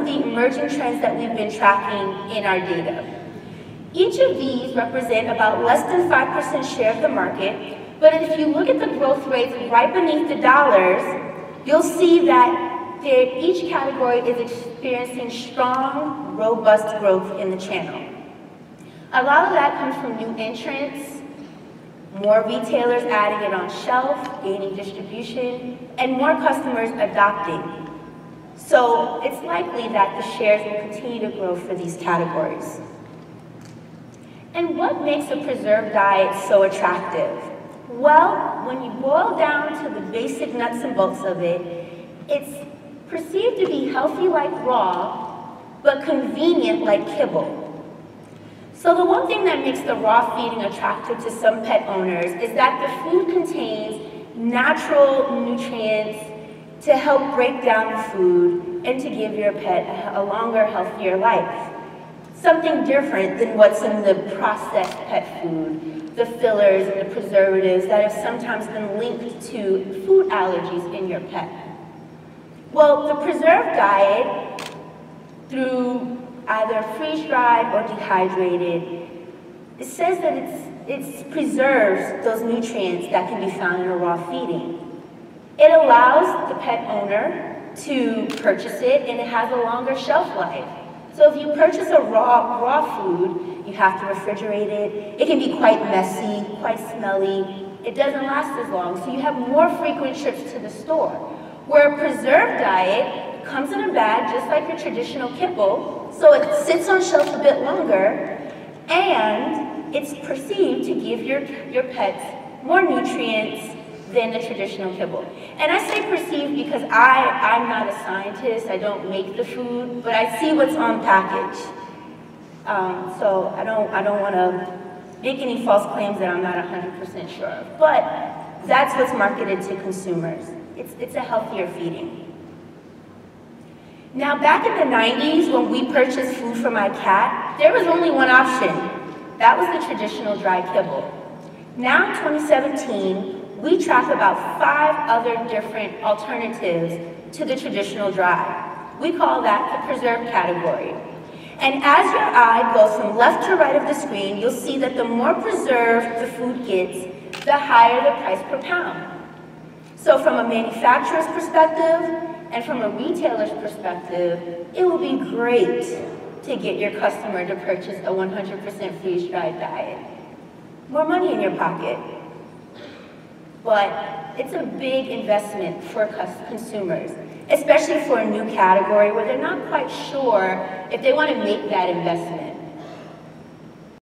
the emerging trends that we've been tracking in our data. Each of these represent about less than 5% share of the market, but if you look at the growth rates right beneath the dollars, you'll see that each category is experiencing strong, robust growth in the channel. A lot of that comes from new entrants, more retailers adding it on shelf, gaining distribution, and more customers adopting. So it's likely that the shares will continue to grow for these categories. And what makes a preserved diet so attractive? Well, when you boil down to the basic nuts and bolts of it, it's perceived to be healthy like raw, but convenient like kibble. So the one thing that makes the raw feeding attractive to some pet owners is that the food contains natural nutrients to help break down the food and to give your pet a longer, healthier life. Something different than what's in the processed pet food, the fillers and the preservatives that have sometimes been linked to food allergies in your pet. Well, the preserved diet, through either freeze-dried or dehydrated, it says that it preserves those nutrients that can be found in a raw feeding. It allows the pet owner to purchase it, and it has a longer shelf life. So if you purchase a raw food, you have to refrigerate it. It can be quite messy, quite smelly. It doesn't last as long, so you have more frequent trips to the store. Where a preserved diet comes in a bag just like your traditional kibble, so it sits on shelf a bit longer, and it's perceived to give your pets more nutrients than the traditional kibble. And I say perceived because I'm not a scientist, I don't make the food, but I see what's on package. So I don't want to make any false claims that I'm not 100% sure of. But that's what's marketed to consumers. It's a healthier feeding. Now, back in the 90s, when we purchased food for my cat, there was only one option. That was the traditional dry kibble. Now, in 2017, we track about 5 other different alternatives to the traditional dry. We call that the preserved category. And as your eye goes from left to right of the screen, you'll see that the more preserved the food gets, the higher the price per pound. So from a manufacturer's perspective and from a retailer's perspective, it will be great to get your customer to purchase a 100% freeze-dried diet. More money in your pocket. But it's a big investment for consumers, especially for a new category where they're not quite sure if they want to make that investment.